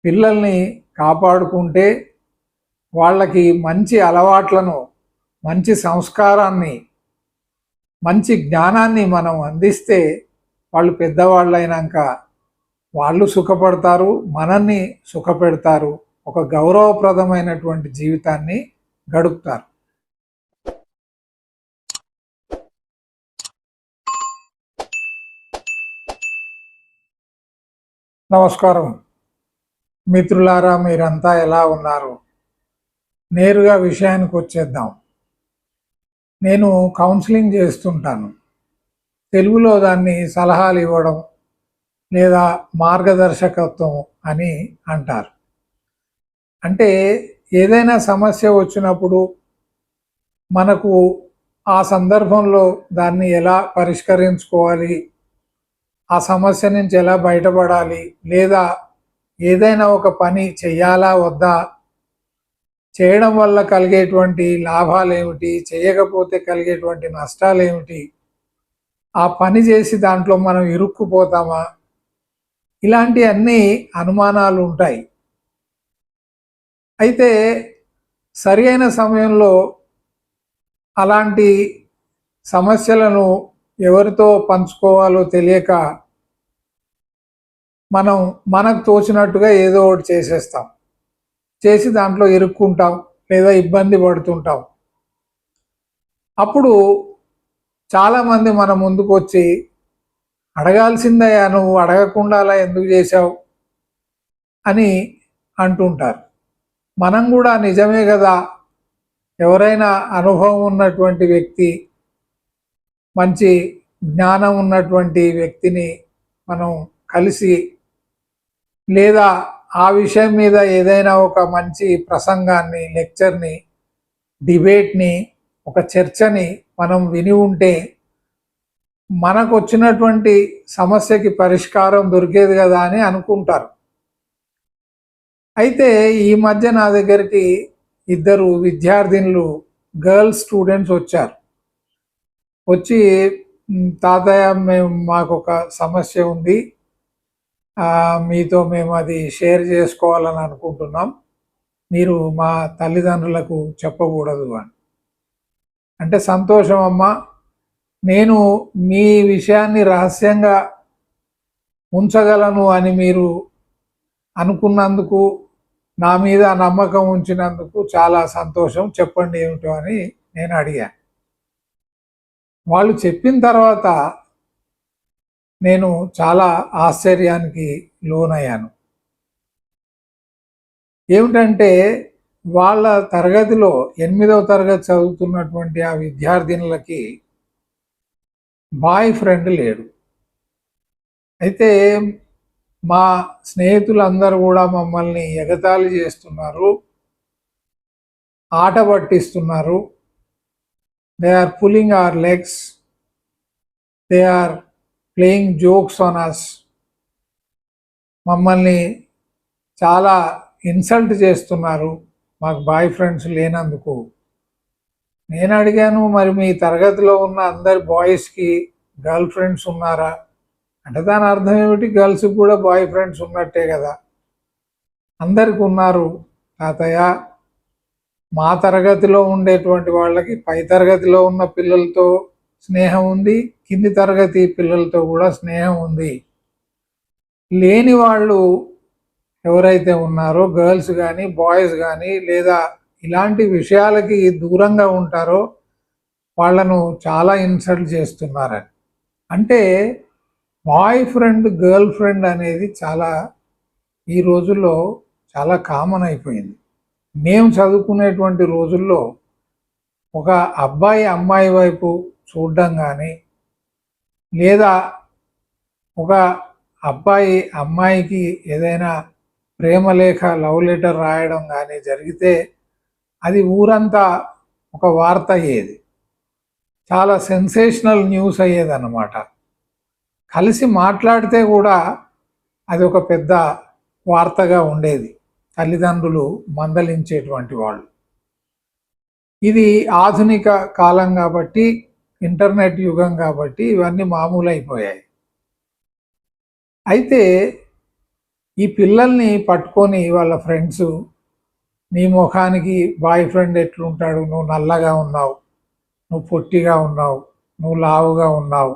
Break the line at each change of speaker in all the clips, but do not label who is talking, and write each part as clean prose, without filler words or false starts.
పిల్లల్ని కాపాడుకుంటే వాళ్ళకి మంచి అలవాట్లను, మంచి సంస్కారాన్ని, మంచి జ్ఞానాన్ని మనం అందిస్తే వాళ్ళు పెద్దవాళ్ళైనాక వాళ్ళు సుఖపడతారు, మనల్ని సుఖపెడతారు, ఒక గౌరవప్రదమైనటువంటి జీవితాన్ని గడుపుతారు. నమస్కారం మిత్రులారా, మీరంతా ఎలా ఉన్నారు? నేరుగా విషయానికి వచ్చేద్దాం. నేను కౌన్సిలింగ్ చేస్తుంటాను. తెలుగులో దాన్ని సలహాలు ఇవ్వడం లేదా మార్గదర్శకత్వం అని అంటారు. అంటే ఏదైనా సమస్య వచ్చినప్పుడు మనకు ఆ సందర్భంలో దాన్ని ఎలా పరిష్కరించుకోవాలి, ఆ సమస్య నుంచి ఎలా బయటపడాలి, లేదా ఏదైనా ఒక పని చెయ్యాలా వద్దా, చేయడం వల్ల కలిగేటువంటి లాభాలు ఏమిటి, చేయకపోతే కలిగేటువంటి నష్టాలు ఏమిటి, ఆ పని చేసి దాంట్లో మనం ఇరుక్కుపోతామా, ఇలాంటి అన్ని అనుమానాలు ఉంటాయి. అయితే సరి అయిన సమయంలో అలాంటి సమస్యలను ఎవరితో పంచుకోవాలో తెలియక మనం మనకు తోచినట్టుగా ఏదో ఒకటి చేసేస్తాం, చేసి దాంట్లో ఇరుక్కుంటాం లేదా ఇబ్బంది పడుతుంటాం. అప్పుడు చాలామంది మన ముందుకు వచ్చి, అడగాల్సిందయ్యా, నువ్వు అడగకుండా అలా ఎందుకు చేశావు అని అంటుంటారు. మనం కూడా నిజమే కదా, ఎవరైనా అనుభవం ఉన్నటువంటి వ్యక్తి, మంచి జ్ఞానం ఉన్నటువంటి వ్యక్తిని మనం కలిసి లేదా ఆ విషయం మీద ఏదైనా ఒక మంచి ప్రసంగాన్ని, లెక్చర్ని, డిబేట్ని, ఒక చర్చని మనం విని ఉంటే మనకు వచ్చినటువంటి సమస్యకి పరిష్కారం దొరికేది కదా అని అనుకుంటారు. అయితే ఈ మధ్య నా దగ్గరికి ఇద్దరు విద్యార్థినులు, గర్ల్స్ స్టూడెంట్స్ వచ్చారు. వచ్చి, తాతయ్య, మాకు ఒక సమస్య ఉంది, మీతో మేము అది షేర్ చేసుకోవాలని అనుకుంటున్నాం, మీరు మా తల్లిదండ్రులకు చెప్పకూడదు అని. అంటే సంతోషం అమ్మా, నేను మీ విషయాన్ని రహస్యంగా ఉంచగలను అని మీరు అనుకున్నందుకు, నా మీద నమ్మకం ఉంచినందుకు చాలా సంతోషం, చెప్పండి ఏమిటో అని నేను అడిగాను. వాళ్ళు చెప్పిన తర్వాత నేను చాలా ఆశ్చర్యానికి లోనయ్యాను. ఏమిటంటే వాళ్ళ తరగతిలో 8వ తరగతి చదువుతున్నటువంటి ఆ విద్యార్థినులకి బాయ్ ఫ్రెండ్ లేడు. అయితే మా స్నేహితులందరూ కూడా మమ్మల్ని ఎగతాళి చేస్తున్నారు, ఆట పట్టిస్తున్నారు. They are pulling our legs, they are playing jokes on us. మమ్మల్ని చాలా ఇన్సల్ట్ చేస్తున్నారు మాకు బాయ్ ఫ్రెండ్స్ లేనందుకు. నేను అడిగాను, మరి మీ తరగతిలో ఉన్న అందరి బాయ్స్కి గర్ల్ ఫ్రెండ్స్ ఉన్నారా అంటే దాని అర్థం ఏమిటి, గర్ల్స్కి కూడా బాయ్ ఫ్రెండ్స్ ఉన్నట్టే కదా. అందరికి ఉన్నారు తాతయ్య, మా తరగతిలో ఉండేటువంటి వాళ్ళకి పై తరగతిలో ఉన్న పిల్లలతో స్నేహం ఉంది, కింది తరగతి పిల్లలతో కూడా స్నేహం ఉంది. లేని వాళ్ళు ఎవరైతే ఉన్నారో, గర్ల్స్ కానీ బాయ్స్ కానీ, లేదా ఇలాంటి విషయాలకి దూరంగా ఉంటారో వాళ్ళను చాలా ఇన్సల్ట్ చేస్తున్నారని. అంటే బాయ్ ఫ్రెండ్, గర్ల్ ఫ్రెండ్ అనేది చాలా ఈ రోజుల్లో చాలా కామన్ అయిపోయింది. మేము చదువుకునేటువంటి రోజుల్లో ఒక అబ్బాయి అమ్మాయి వైపు చూడడం కానీ, లేదా ఒక అబ్బాయి అమ్మాయికి ఏదైనా ప్రేమలేఖ, లవ్ లెటర్ రాయడం కానీ జరిగితే అది ఊరంతా ఒక వార్త అయ్యేది, చాలా సెన్సేషనల్ న్యూస్ అయ్యేది అన్నమాట. కలిసి మాట్లాడితే కూడా అది ఒక పెద్ద వార్తగా ఉండేది, తల్లిదండ్రులు మందలించేటువంటి వాళ్ళు. ఇది ఆధునిక కాలం కాబట్టి, ఇంటర్నెట్ యుగం కాబట్టి ఇవన్నీ మామూలు అయిపోయాయి. అయితే ఈ పిల్లల్ని పట్టుకొని వాళ్ళ ఫ్రెండ్స్, నీ ముఖానికి బాయ్ ఫ్రెండ్ ఎట్లుంటాడు, నువ్వు నల్లగా ఉన్నావు, నువ్వు పొట్టిగా ఉన్నావు, నువ్వు లావుగా ఉన్నావు,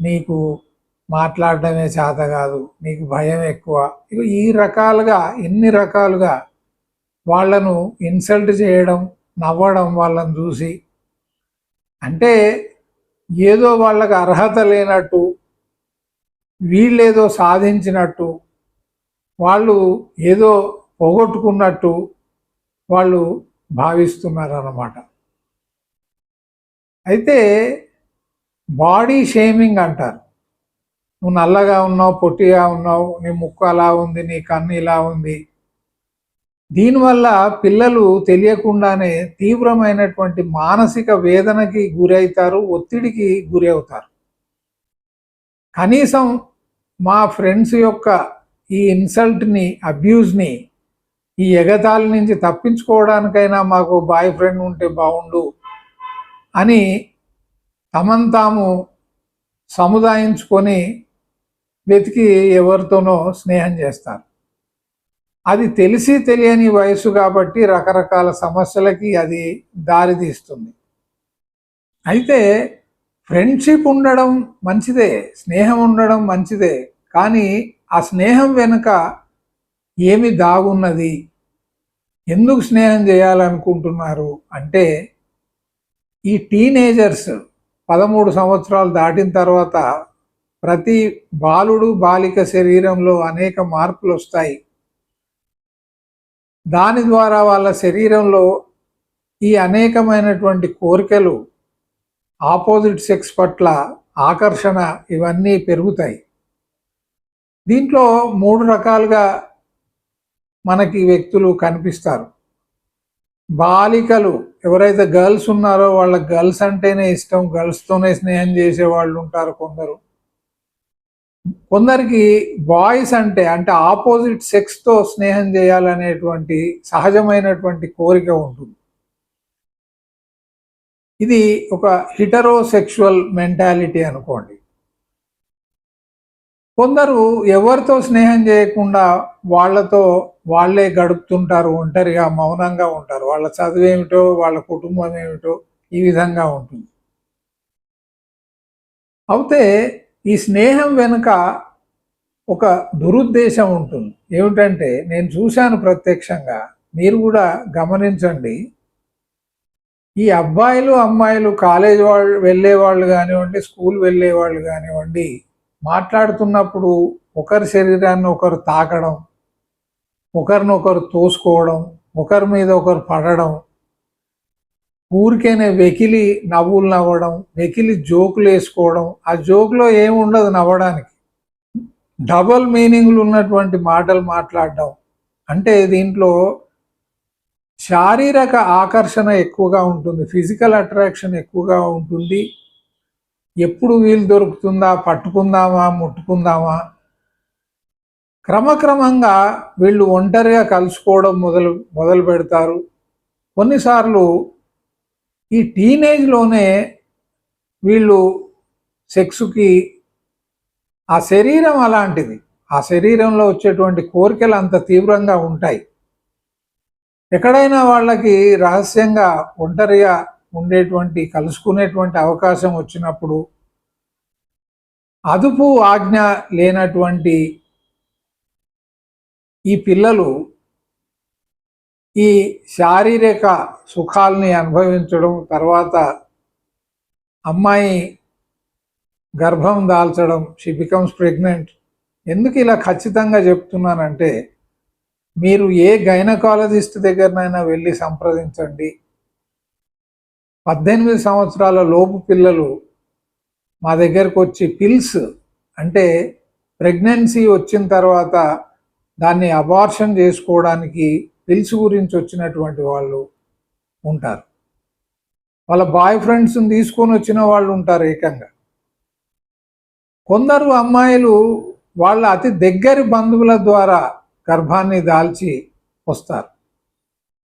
నీకు మాట్లాడడమే చేత కాదు, నీకు భయం ఎక్కువ, ఈ రకాలుగా ఎన్ని రకాలుగా వాళ్ళను ఇన్సల్ట్ చేయడం, నవ్వడం వాళ్ళని చూసి. అంటే ఏదో వాళ్ళకి అర్హత లేనట్టు, వీళ్ళేదో సాధించినట్టు, వాళ్ళు ఏదో పోగొట్టుకున్నట్టు వాళ్ళు భావిస్తున్నారన్నమాట. అయితే బాడీ షేమింగ్ అంటారు. నువ్వు నల్లగా ఉన్నావు, పొట్టిగా ఉన్నావు, నీ ముక్కు అలా ఉంది, నీ కన్ను ఇలా ఉంది. దీనివల్ల పిల్లలు తెలియకుండానే తీవ్రమైనటువంటి మానసిక వేదనకి గురవుతారు, ఒత్తిడికి గురి అవుతారు. కనీసం మా ఫ్రెండ్స్ యొక్క ఈ ఇన్సల్ట్ని, అబ్యూజ్ని, ఈ ఎగతాళి నుంచి తప్పించుకోవడానికైనా మాకు బాయ్ ఫ్రెండ్ ఉంటే బాగుండు అని తమను తాము సముదాయించుకొని వెతికి ఎవరితోనో స్నేహం చేస్తారు. అది తెలిసి తెలియని వయసు కాబట్టి రకరకాల సమస్యలకి అది దారితీస్తుంది. అయితే ఫ్రెండ్షిప్ ఉండడం మంచిదే, స్నేహం ఉండడం మంచిదే, కానీ ఆ స్నేహం వెనుక ఏమి దాగున్నది, ఎందుకు స్నేహం చేయాలనుకుంటున్నారు అంటే, ఈ టీనేజర్స్ 13 సంవత్సరాలు దాటిన తర్వాత ప్రతి బాలుడు బాలిక శరీరంలో అనేక మార్పులు వస్తాయి. దాని ద్వారా వాళ్ళ శరీరంలో ఈ అనేకమైనటువంటి కోరికలు, ఆపోజిట్ సెక్స్ పట్ల ఆకర్షణ, ఇవన్నీ పెరుగుతాయి. దీంట్లో 3 రకాలుగా మనకి వ్యక్తులు కనిపిస్తారు. బాలికలు ఎవరైతే గర్ల్స్ ఉన్నారో వాళ్ళ గర్ల్స్ అంటేనే ఇష్టం, గర్ల్స్తోనే స్నేహం చేసే వాళ్ళు ఉంటారు కొందరు. కొందరికి బాయ్స్ అంటే ఆపోజిట్ సెక్స్తో స్నేహం చేయాలనేటువంటి సహజమైనటువంటి కోరిక ఉంటుంది. ఇది ఒక హిటరోసెక్షువల్ మెంటాలిటీ అనుకోండి. కొందరు ఎవరితో స్నేహం చేయకుండా వాళ్ళతో వాళ్ళే గడుపుతుంటారు, ఒంటరిగా మౌనంగా ఉంటారు. వాళ్ళ చదువు ఏమిటో, వాళ్ళ కుటుంబం ఏమిటో ఈ విధంగా ఉంటుంది. అయితే ఈ స్నేహం వెనుక ఒక దురుద్దేశం ఉంటుంది. ఏమిటంటే, నేను చూశాను ప్రత్యక్షంగా, మీరు కూడా గమనించండి. ఈ అబ్బాయిలు అమ్మాయిలు కాలేజ్ వాళ్ళు వెళ్ళేవాళ్ళు కానివ్వండి, స్కూల్ వెళ్ళేవాళ్ళు కానివ్వండి, మాట్లాడుతున్నప్పుడు ఒకరి శరీరాన్ని ఒకరు తాకడం, ఒకరినొకరు తోసుకోవడం, ఒకరి మీద ఒకరు పడడం, ఊరికేనే వెకిలి నవ్వులు నవ్వడం, వెకిలి జోకులు వేసుకోవడం. ఆ జోకులో ఏముండదు నవ్వడానికి, డబల్ మీనింగ్లు ఉన్నటువంటి మాటలు మాట్లాడడం. అంటే దీంట్లో శారీరక ఆకర్షణ ఎక్కువగా ఉంటుంది, ఫిజికల్ అట్రాక్షన్ ఎక్కువగా ఉంటుంది. ఎప్పుడు వీలు దొరుకుతుందా, పట్టుకుందామా, ముట్టుకుందామా. క్రమక్రమంగా వీళ్ళు ఒంటరిగా కలుసుకోవడం మొదలు పెడతారు. కొన్నిసార్లు ఈ టీనేజ్లోనే వీళ్ళు సెక్స్కి, ఆ శరీరం అలాంటిది, ఆ శరీరంలో వచ్చేటువంటి కోరికలు అంత తీవ్రంగా ఉంటాయి. ఎక్కడైనా వాళ్ళకి రహస్యంగా ఒంటరిగా కలుసుకునేటువంటి అవకాశం వచ్చినప్పుడు అదుపు ఆజ్ఞ లేనటువంటి ఈ పిల్లలు ఈ శారీరక సుఖాల్ని అనుభవించడం, తర్వాత అమ్మాయి గర్భం దాల్చడం, షీ బికమ్స్ ప్రెగ్నెంట్. ఎందుకు ఇలా ఖచ్చితంగా చెప్తున్నానంటే, మీరు ఏ గైనకాలజిస్ట్ దగ్గరనైనా వెళ్ళి సంప్రదించండి. 18 సంవత్సరాల లోపు పిల్లలు మా దగ్గరకు వచ్చి పిల్స్, అంటే ప్రెగ్నెన్సీ వచ్చిన తర్వాత దాన్ని అబార్షన్ చేసుకోవడానికి పిల్స్ గురించి వచ్చినటువంటి వాళ్ళు ఉంటారు. వాళ్ళ బాయ్ ఫ్రెండ్స్ని తీసుకొని వచ్చిన వాళ్ళు ఉంటారు ఏకంగా. కొందరు అమ్మాయిలు వాళ్ళ అతి దగ్గరి బంధువుల ద్వారా గర్భాన్ని దాల్చి వస్తారు.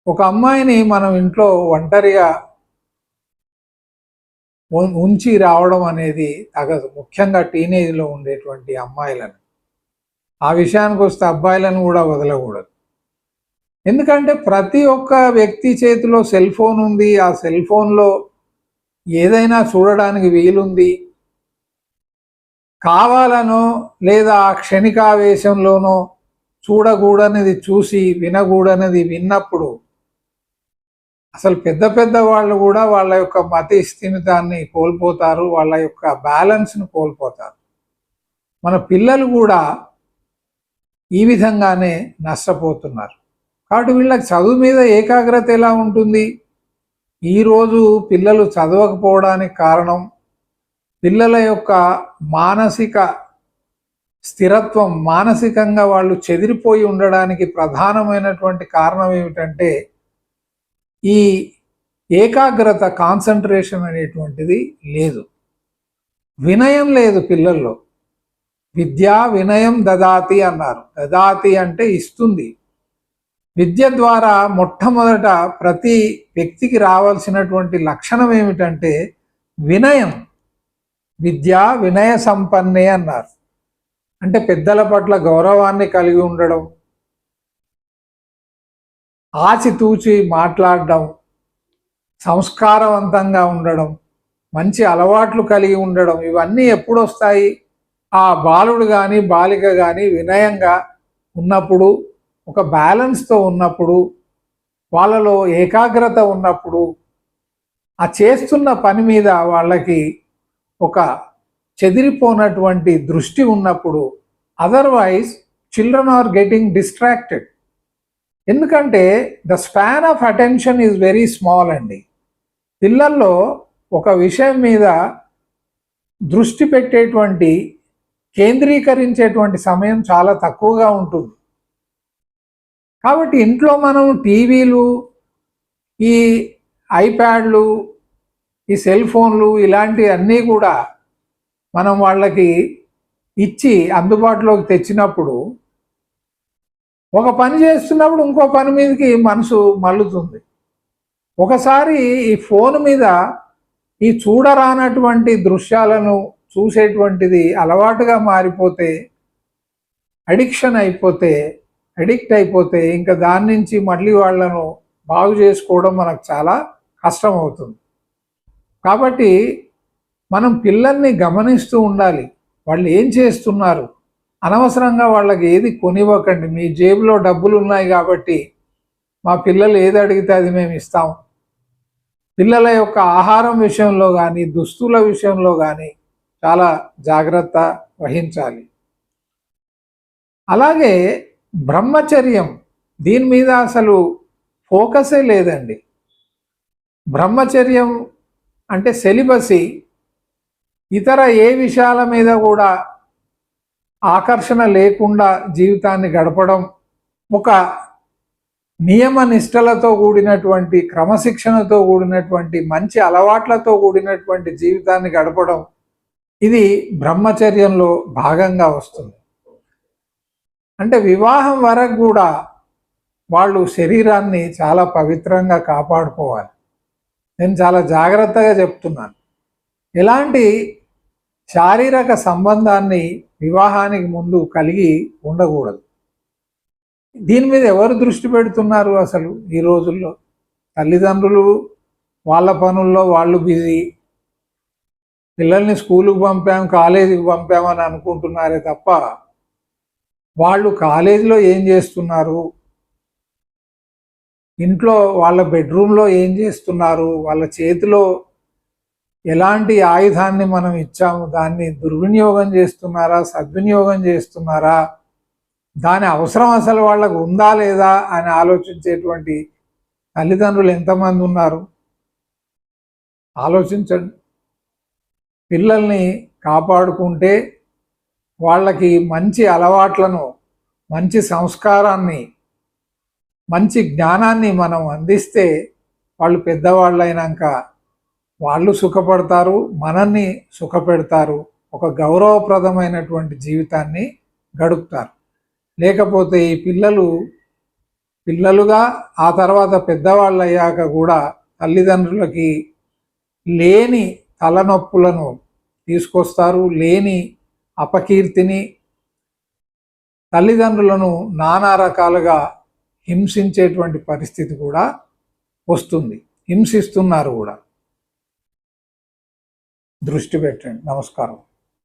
ఒక అమ్మాయిని మనం ఇంట్లో ఒంటరిగా ఉంచి రావడం అనేది తగదు, ముఖ్యంగా టీనేజ్లో ఉండేటువంటి అమ్మాయిలను. ఆ విషయానికి వస్తే అబ్బాయిలను కూడా వదలకూడదు. ఎందుకంటే ప్రతి ఒక్క వ్యక్తి చేతిలో సెల్ ఫోన్ ఉంది. ఆ సెల్ ఫోన్లో ఏదైనా చూడడానికి వీలుంది. కావాలనో లేదా ఆ క్షణికావేశంలోనో చూడకూడనిది చూసి వినకూడనిది విన్నప్పుడు అసలు పెద్ద పెద్ద వాళ్ళు కూడా వాళ్ళ యొక్క మతి స్థిమితాన్ని కోల్పోతారు, వాళ్ళ యొక్క బ్యాలెన్స్ను కోల్పోతారు. మన పిల్లలు కూడా ఈ విధంగానే నష్టపోతున్నారు. కాబట్టి వీళ్ళకి చదువు మీద ఏకాగ్రత ఎలా ఉంటుంది? ఈరోజు పిల్లలు చదవకపోవడానికి కారణం పిల్లల యొక్క మానసిక స్థిరత్వం, మానసికంగా వాళ్ళు చెదిరిపోయి ఉండడానికి ప్రధానమైనటువంటి కారణం ఏమిటంటే ఈ ఏకాగ్రత, కాన్సన్ట్రేషన్ అనేటువంటిది లేదు. వినయం లేదు పిల్లల్లో. విద్యా వినయం దదాతి అన్నారు. దదాతి అంటే ఇస్తుంది. విద్య ద్వారా మొట్టమొదట ప్రతి వ్యక్తికి రావాల్సినటువంటి లక్షణం ఏమిటంటే వినయం. విద్యా వినయ సంపన్నే అన్నారు. అంటే పెద్దల పట్ల గౌరవాన్ని కలిగి ఉండడం, ఆచితూచి మాట్లాడడం, సంస్కారవంతంగా ఉండడం, మంచి అలవాట్లు కలిగి ఉండడం, ఇవన్నీ ఎప్పుడు వస్తాయి? ఆ బాలుడు కానీ బాలిక కానీ వినయంగా ఉన్నప్పుడు, ఒక బ్యాలెన్స్తో ఉన్నప్పుడు, వాళ్ళలో ఏకాగ్రత ఉన్నప్పుడు, ఆ చేస్తున్న పని మీద వాళ్ళకి ఒక చెదిరిపోనటువంటి దృష్టి ఉన్నప్పుడు. Otherwise children are getting distracted. ఎందుకంటే the span of attention is very small అండి. పిల్లల్లో ఒక విషయం మీద దృష్టి పెట్టేటువంటి, కేంద్రీకరించేటువంటి సమయం చాలా తక్కువగా ఉంటుంది. కాబట్టి ఇంట్లో మనం టీవీలు, ఈ ఐప్యాడ్లు, ఈ సెల్ ఫోన్లు ఇలాంటివన్నీ కూడా మనం వాళ్ళకి ఇచ్చి అందుబాటులోకి తెచ్చినప్పుడు ఒక పని చేస్తున్నప్పుడు ఇంకో పని మీదకి మనసు మల్లుతుంది. ఒకసారి ఈ ఫోన్ మీద ఈ చూడరానటువంటి దృశ్యాలను చూసేటువంటిది అలవాటుగా మారిపోతే, అడిక్ట్ అయిపోతే ఇంకా దాని నుంచి మళ్ళీ వాళ్ళను బాగు చేసుకోవడం మనకు చాలా కష్టం అవుతుంది. కాబట్టి మనం పిల్లల్ని గమనిస్తూ ఉండాలి. వాళ్ళు ఏం చేస్తున్నారు? అనవసరంగా వాళ్ళకి ఏది కొనివ్వకండి. మీ జేబులో డబ్బులు ఉన్నాయి కాబట్టి మా పిల్లలు ఏది అడిగితే అది మేము ఇస్తాం. పిల్లల యొక్క ఆహారం విషయంలో కానీ, దుస్తుల విషయంలో కానీ చాలా జాగ్రత్త వహించాలి. అలాగే బ్రహ్మచర్యం, దీని మీద అసలు ఫోకసే లేదండి. బ్రహ్మచర్యం అంటే సెలిబసీ, ఇతర ఏ విషయాల మీద కూడా ఆకర్షణ లేకుండా జీవితాన్ని గడపడం, ఒక నియమ నిష్టలతో కూడినటువంటి, క్రమశిక్షణతో కూడినటువంటి, మంచి అలవాట్లతో కూడినటువంటి జీవితాన్ని గడపడం, ఇది బ్రహ్మచర్యంలో భాగంగా వస్తుంది. అంటే వివాహం వరకు కూడా వాళ్ళు శరీరాన్ని చాలా పవిత్రంగా కాపాడుకోవాలి. నేను చాలా జాగ్రత్తగా చెప్తున్నాను. ఎలాంటి శారీరక సంబంధాన్ని వివాహానికి ముందు కలిగి ఉండకూడదు. దీని మీద ఎవరు దృష్టి పెడుతున్నారు అసలు ఈ రోజుల్లో? తల్లిదండ్రులు వాళ్ళ పనుల్లో వాళ్ళు బిజీ. పిల్లల్ని స్కూలుకు పంపాం, కాలేజీకి పంపామని అనుకుంటున్నారే తప్ప వాళ్ళు కాలేజీలో ఏం చేస్తున్నారు, ఇంట్లో వాళ్ళ బెడ్రూమ్లో ఏం చేస్తున్నారు, వాళ్ళ చేతిలో ఎలాంటి ఆయుధాన్ని మనం ఇచ్చాము, దాన్ని దుర్వినియోగం చేస్తున్నారా, సద్వినియోగం చేస్తున్నారా, దాని అవసరం అసలు వాళ్ళకు ఉందా లేదా అని ఆలోచించేటువంటి తల్లిదండ్రులు ఎంతమంది ఉన్నారు? ఆలోచించండి. పిల్లల్ని కాపాడుకుంటే, వాళ్ళకి మంచి అలవాట్లను, మంచి సంస్కారాన్ని, మంచి జ్ఞానాన్ని మనం అందిస్తే వాళ్ళు పెద్దవాళ్ళు అయినాక వాళ్ళు సుఖపడతారు, మనల్ని సుఖపెడతారు, ఒక గౌరవప్రదమైనటువంటి జీవితాన్ని గడుపుతారు. లేకపోతే ఈ పిల్లలుగా ఆ తర్వాత పెద్దవాళ్ళు అయ్యాక కూడా తల్లిదండ్రులకి లేని తలనొప్పులను తీసుకొస్తారు, లేని అపకీర్తిని, తల్లిదండ్రులను నానా రకాలుగా హింసించేటువంటి పరిస్థితి కూడా వస్తుంది, హింసిస్తున్నారు కూడా. దృష్టి పెట్టండి. నమస్కారం.